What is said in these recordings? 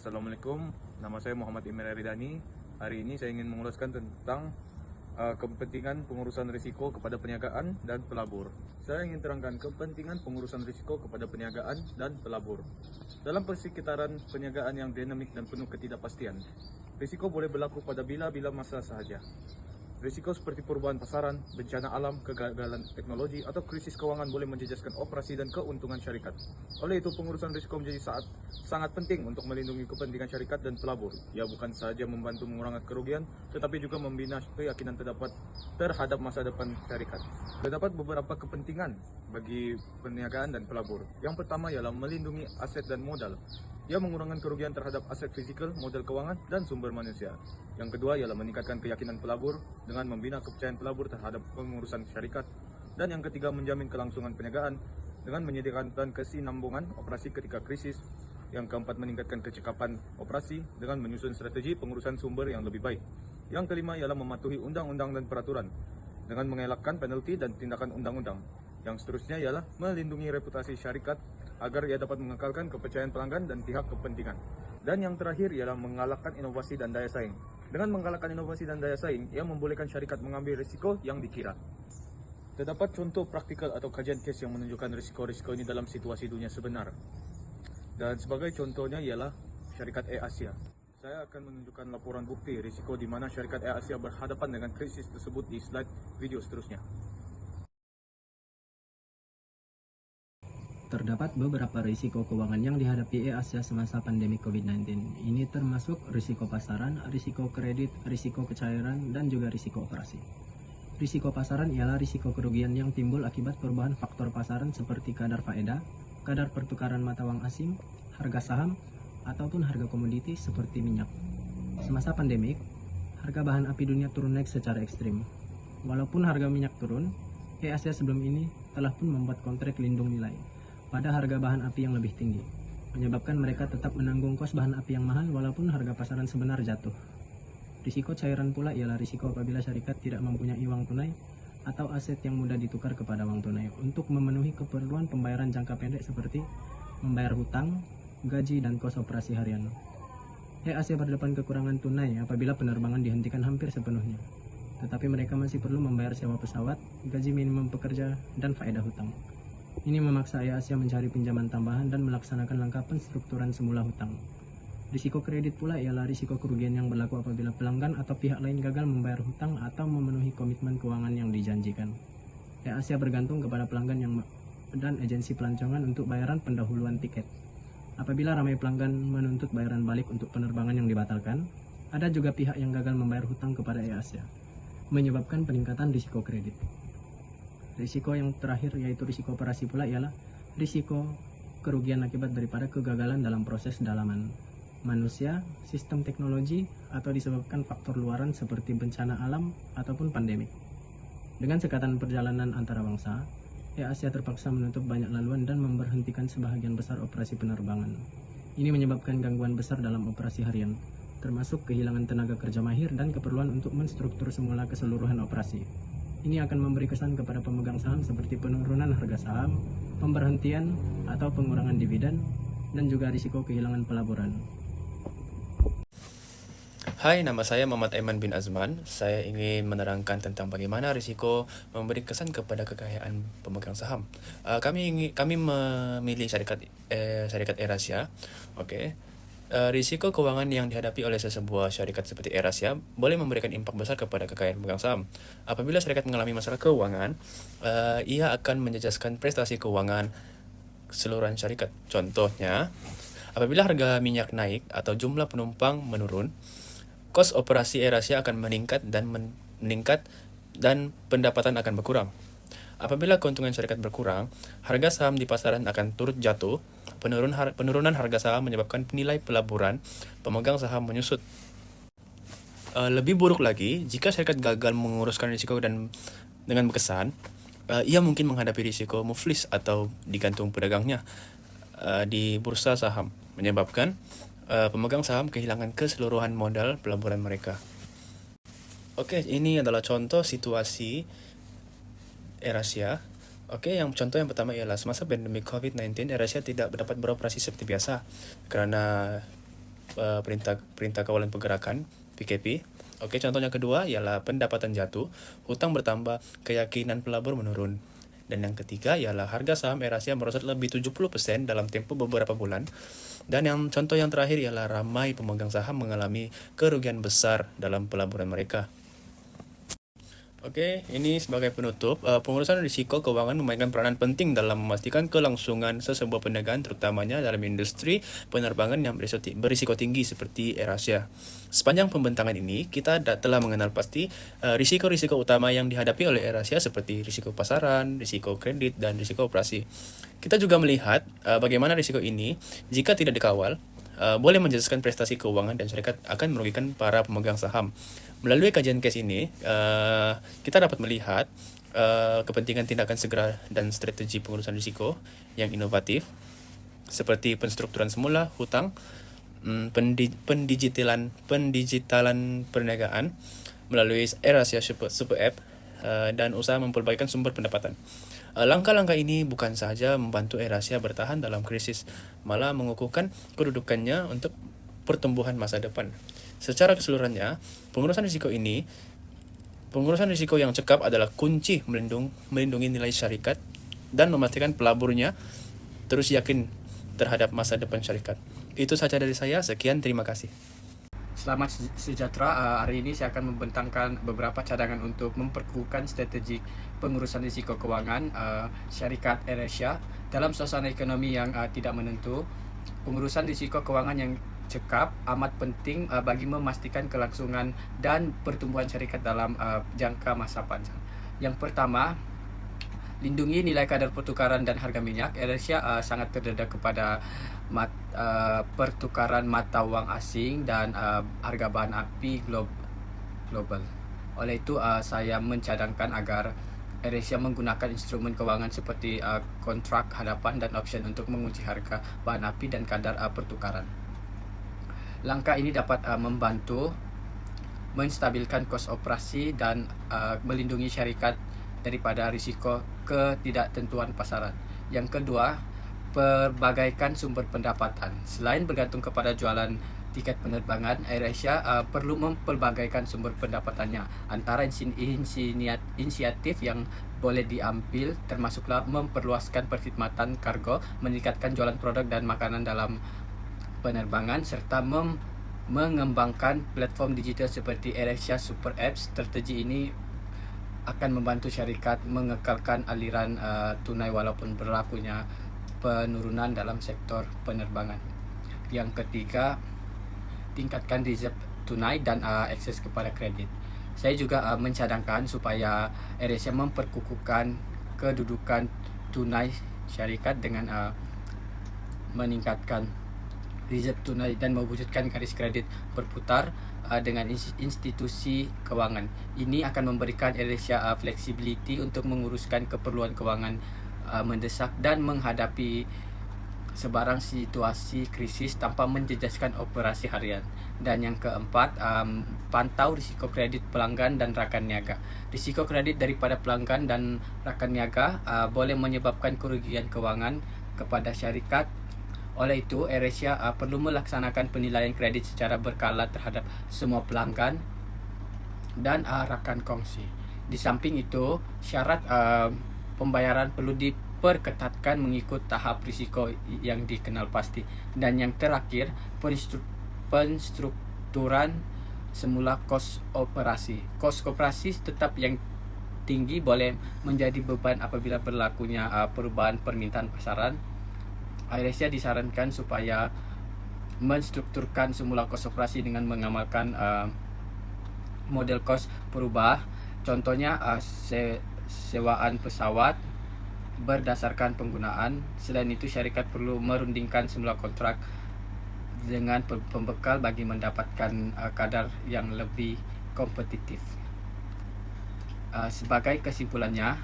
Assalamualaikum, nama saya Muhammad Imran Ridani. Hari ini saya ingin mengulaskan tentang kepentingan pengurusan risiko kepada perniagaan dan pelabur. Saya ingin terangkan kepentingan pengurusan risiko kepada perniagaan dan pelabur. Dalam persekitaran perniagaan yang dinamik dan penuh ketidakpastian, risiko boleh berlaku pada bila-bila masa sahaja. Risiko seperti perubahan pasaran, bencana alam, kegagalan teknologi, atau krisis keuangan boleh menjejaskan operasi dan keuntungan syarikat. Oleh itu, pengurusan risiko menjadi sangat penting untuk melindungi kepentingan syarikat dan pelabur. Ia bukan sahaja membantu mengurangi kerugian, tetapi juga membina keyakinan terhadap masa depan syarikat. Terdapat beberapa kepentingan bagi perniagaan dan pelabur. Yang pertama ialah melindungi aset dan modal. Ia mengurangkan kerugian terhadap aset fisikal, modal keuangan, dan sumber manusia. Yang kedua ialah meningkatkan keyakinan pelabur dengan membina kepercayaan pelabur terhadap pengurusan syarikat. Dan yang ketiga, menjamin kelangsungan perniagaan dengan menyediakan kesinambungan operasi ketika krisis. Yang keempat, meningkatkan kecekapan operasi dengan menyusun strategi pengurusan sumber yang lebih baik. Yang kelima ialah mematuhi undang-undang dan peraturan dengan mengelakkan penalti dan tindakan undang-undang. Yang seterusnya ialah melindungi reputasi syarikat agar ia dapat mengekalkan kepercayaan pelanggan dan pihak kepentingan. Dan yang terakhir ialah mengalahkan inovasi dan daya saing. Dengan mengalahkan inovasi dan daya saing, ia membolehkan syarikat mengambil risiko yang dikira. Terdapat contoh praktikal atau kajian kes yang menunjukkan risiko-risiko ini dalam situasi dunia sebenar. Dan sebagai contohnya ialah syarikat Air Asia. Saya akan menunjukkan laporan bukti risiko di mana syarikat Air Asia berhadapan dengan krisis tersebut di slide video seterusnya. Terdapat beberapa risiko keuangan yang dihadapi Asia semasa pandemi COVID-19. Ini termasuk risiko pasaran, risiko kredit, risiko kecairan, dan juga risiko operasi. Risiko pasaran ialah risiko kerugian yang timbul akibat perubahan faktor pasaran seperti kadar faedah, kadar pertukaran mata uang asing, harga saham, ataupun harga komoditi seperti minyak. Semasa pandemik, harga bahan api dunia turun naik secara ekstrim. Walaupun harga minyak turun, Asia sebelum ini telah pun membuat kontrak lindung nilai pada harga bahan api yang lebih tinggi, menyebabkan mereka tetap menanggung kos bahan api yang mahal walaupun harga pasaran sebenar jatuh. Risiko cairan pula ialah risiko apabila syarikat tidak mempunyai uang tunai atau aset yang mudah ditukar kepada uang tunai untuk memenuhi keperluan pembayaran jangka pendek seperti membayar hutang, gaji, dan kos operasi harian. Asia berdepan kekurangan tunai apabila penerbangan dihentikan hampir sepenuhnya, tetapi mereka masih perlu membayar sewa pesawat, gaji minimum pekerja, dan faedah hutang. Ini memaksa Asia mencari pinjaman tambahan dan melaksanakan langkah penstrukturan semula hutang. Risiko kredit pula ialah risiko kerugian yang berlaku apabila pelanggan atau pihak lain gagal membayar hutang atau memenuhi komitmen keuangan yang dijanjikan. Asia bergantung kepada pelanggan dan agensi pelancongan untuk bayaran pendahuluan tiket. Apabila ramai pelanggan menuntut bayaran balik untuk penerbangan yang dibatalkan, ada juga pihak yang gagal membayar hutang kepada Asia, menyebabkan peningkatan risiko kredit. Risiko yang terakhir yaitu risiko operasi pula ialah risiko kerugian akibat daripada kegagalan dalam proses dalaman manusia, sistem teknologi, atau disebabkan faktor luaran seperti bencana alam ataupun pandemik. Dengan sekatan perjalanan antara bangsa, Asia terpaksa menutup banyak laluan dan memberhentikan sebahagian besar operasi penerbangan. Ini menyebabkan gangguan besar dalam operasi harian, termasuk kehilangan tenaga kerja mahir dan keperluan untuk menstruktur semula keseluruhan operasi. Ini akan memberi kesan kepada pemegang saham seperti penurunan harga saham, pemberhentian atau pengurangan dividen, dan juga risiko kehilangan pelaburan. Hai, nama saya Muhammad Aiman bin Azman. Saya ingin menerangkan tentang bagaimana risiko memberi kesan kepada kekayaan pemegang saham. Kami memilih syarikat AirAsia. Oke. Risiko keuangan yang dihadapi oleh sebuah syarikat seperti AirAsia boleh memberikan impak besar kepada kekayaan pemegang saham. Apabila syarikat mengalami masalah keuangan, ia akan menjejaskan prestasi keuangan keseluruhan syarikat. Contohnya, apabila harga minyak naik atau jumlah penumpang menurun, kos operasi AirAsia akan meningkat dan pendapatan akan berkurang. Apabila keuntungan syarikat berkurang, harga saham di pasaran akan turut jatuh. Penurunan harga saham menyebabkan nilai pelaburan pemegang saham menyusut. Lebih buruk lagi, jika syarikat gagal menguruskan risiko dan dengan berkesan, ia mungkin menghadapi risiko muflis atau digantung pedagangnya di bursa saham, menyebabkan pemegang saham kehilangan keseluruhan modal pelaburan mereka. Oke, ini adalah contoh situasi AirAsia. Oke, contoh yang pertama ialah semasa pandemi COVID-19, AirAsia tidak dapat beroperasi seperti biasa karena Perintah Kawalan Pergerakan PKP. Oke, contoh yang kedua ialah pendapatan jatuh, hutang bertambah, keyakinan pelabur menurun. Dan yang ketiga ialah harga saham AirAsia merosot lebih 70% dalam tempoh beberapa bulan. Dan contoh yang terakhir ialah ramai pemegang saham mengalami kerugian besar dalam pelaburan mereka. Oke, ini sebagai penutup, pengurusan risiko keuangan memainkan peranan penting dalam memastikan kelangsungan sebuah perniagaan, terutamanya dalam industri penerbangan yang berisiko tinggi seperti AirAsia. Sepanjang pembentangan ini, kita telah mengenal pasti risiko-risiko utama yang dihadapi oleh AirAsia seperti risiko pasaran, risiko kredit, dan risiko operasi. Kita juga melihat bagaimana risiko ini, jika tidak dikawal, boleh menjelaskan prestasi keuangan dan syarikat akan merugikan para pemegang saham. Melalui kajian case ini, kita dapat melihat kepentingan tindakan segera dan strategi pengurusan risiko yang inovatif, seperti penstrukturan semula hutang, pendigitalan perniagaan melalui AirAsia Super App, dan usaha memperbaikan sumber pendapatan. Langkah-langkah ini bukan saja membantu AirAsia bertahan dalam krisis, malah mengukuhkan kedudukannya untuk pertumbuhan masa depan. Secara keseluruhannya, pengurusan risiko yang cekap adalah kunci melindungi nilai syarikat dan memastikan pelaburnya terus yakin terhadap masa depan syarikat. Itu saja dari saya, sekian, terima kasih. Selamat sejahtera. Hari ini saya akan membentangkan beberapa cadangan untuk memperkukuhkan strategi pengurusan risiko keuangan syarikat AirAsia dalam suasana ekonomi yang tidak menentu. Pengurusan risiko keuangan yang cekap amat penting bagi memastikan kelangsungan dan pertumbuhan syarikat dalam jangka masa panjang. Yang pertama, lindungi nilai kadar pertukaran dan harga minyak. AirAsia sangat terdedah kepada pertukaran mata wang asing dan harga bahan api global. Oleh itu, saya mencadangkan agar AirAsia menggunakan instrumen keuangan seperti kontrak hadapan dan option untuk mengunci harga bahan api dan kadar pertukaran. Langkah ini dapat membantu menstabilkan kos operasi dan melindungi syarikat daripada risiko ketidaktentuan pasaran. Yang kedua, perbagaikan sumber pendapatan. Selain bergantung kepada jualan tiket penerbangan, AirAsia perlu memperbagaikan sumber pendapatannya. Antara inisiatif yang boleh diambil termasuklah memperluaskan perkhidmatan kargo, meningkatkan jualan produk dan makanan dalam penerbangan, serta mengembangkan platform digital seperti AirAsia Super App. Strategi ini akan membantu syarikat mengekalkan aliran tunai walaupun berlakunya penurunan dalam sektor penerbangan. Yang ketiga, tingkatkan reserve tunai dan akses kepada kredit. Saya juga mencadangkan supaya AirAsia memperkukuhkan kedudukan tunai syarikat dengan meningkatkan reserve tunai dan mewujudkan garis kredit berputar dengan institusi keuangan. Ini akan memberikan AirAsia fleksibiliti untuk menguruskan keperluan keuangan mendesak dan menghadapi sebarang situasi krisis tanpa menjejaskan operasi harian. Dan yang keempat, pantau risiko kredit pelanggan dan rakan niaga. Risiko kredit daripada pelanggan dan rakan niaga boleh menyebabkan kerugian keuangan kepada syarikat. Oleh itu, AirAsia perlu melaksanakan penilaian kredit secara berkala terhadap semua pelanggan dan rakan kongsi. Di samping itu, syarat pembayaran perlu diperketatkan mengikut tahap risiko yang dikenal pasti. Dan yang terakhir, penstrukturan semula kos operasi. Kos operasi tetap yang tinggi boleh menjadi beban apabila berlakunya perubahan permintaan pasaran. AirAsia disarankan supaya menstrukturkan semula kos operasi dengan mengamalkan model kos berubah. Contohnya sewaan pesawat berdasarkan penggunaan. Selain itu, syarikat perlu merundingkan semula kontrak dengan pembekal bagi mendapatkan kadar yang lebih kompetitif. Sebagai kesimpulannya,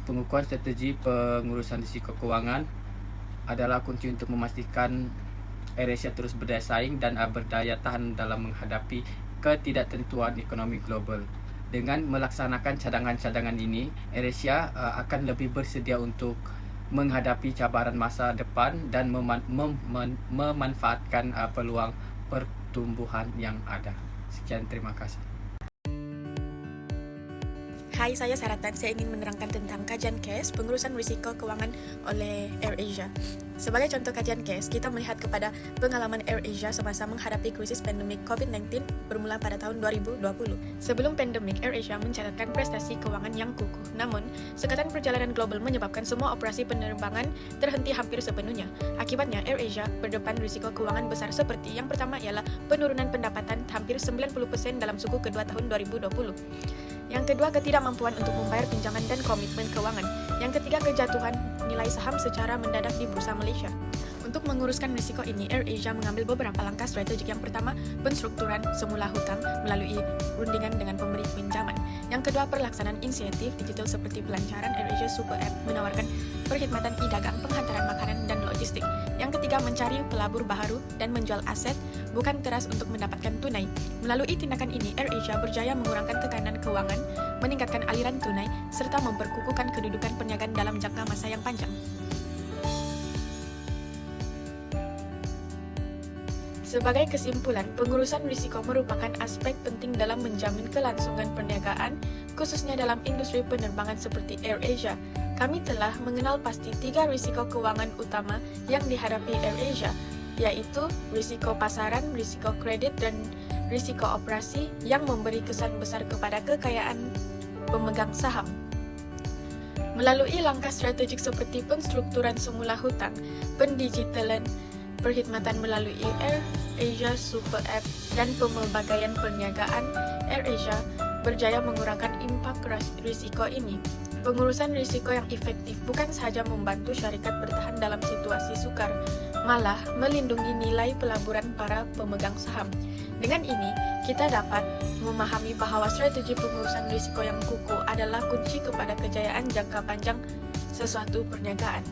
pengukuhan strategi pengurusan risiko keuangan adalah kunci untuk memastikan AirAsia terus berdaya saing dan berdaya tahan dalam menghadapi ketidaktentuan ekonomi global. Dengan melaksanakan cadangan-cadangan ini, AirAsia akan lebih bersedia untuk menghadapi cabaran masa depan dan memanfaatkan peluang pertumbuhan yang ada. Sekian, terima kasih. Hai, saya Saratan. Saya ingin menerangkan tentang kajian case pengurusan risiko keuangan oleh AirAsia. Sebagai contoh kajian case, kita melihat kepada pengalaman AirAsia semasa menghadapi krisis pandemik COVID-19 bermula pada tahun 2020. Sebelum pandemik, AirAsia mencatatkan prestasi keuangan yang kukuh. Namun, sekatan perjalanan global menyebabkan semua operasi penerbangan terhenti hampir sepenuhnya. Akibatnya, AirAsia berdepan risiko keuangan besar seperti yang pertama ialah penurunan pendapatan hampir 90% dalam suku kedua tahun 2020. Yang kedua, ketidakmampuan untuk membayar pinjaman dan komitmen keuangan. Yang ketiga, kejatuhan nilai saham secara mendadak di Bursa Malaysia. Untuk menguruskan risiko ini, AirAsia mengambil beberapa langkah strategik. Yang pertama, penstrukturan semula hutang melalui rundingan dengan pemberi pinjaman. Yang kedua, pelaksanaan inisiatif digital seperti pelancaran AirAsia Super App menawarkan perkhidmatan e-dagang, penghantaran makanan, dan logistik. Yang ketiga, mencari pelabur baru dan menjual aset, bukan teras untuk mendapatkan tunai. Melalui tindakan ini, AirAsia berjaya mengurangkan tekanan keuangan, meningkatkan aliran tunai, serta memperkukuhkan kedudukan perniagaan dalam jangka masa yang panjang. Sebagai kesimpulan, pengurusan risiko merupakan aspek penting dalam menjamin kelangsungan perniagaan, khususnya dalam industri penerbangan seperti AirAsia. Kami telah mengenal pasti 3 risiko keuangan utama yang dihadapi AirAsia, yaitu risiko pasaran, risiko kredit, dan risiko operasi yang memberi kesan besar kepada kekayaan pemegang saham. Melalui langkah strategik seperti penstrukturan semula hutang, pendigitalan, perkhidmatan melalui AirAsia Super App, dan pemelbagaian perniagaan, AirAsia berjaya mengurangkan impak risiko ini. Pengurusan risiko yang efektif bukan sahaja membantu syarikat bertahan dalam situasi sukar, malah melindungi nilai pelaburan para pemegang saham. Dengan ini, kita dapat memahami bahwa strategi pengurusan risiko yang kukuh adalah kunci kepada kejayaan jangka panjang sesuatu perniagaan.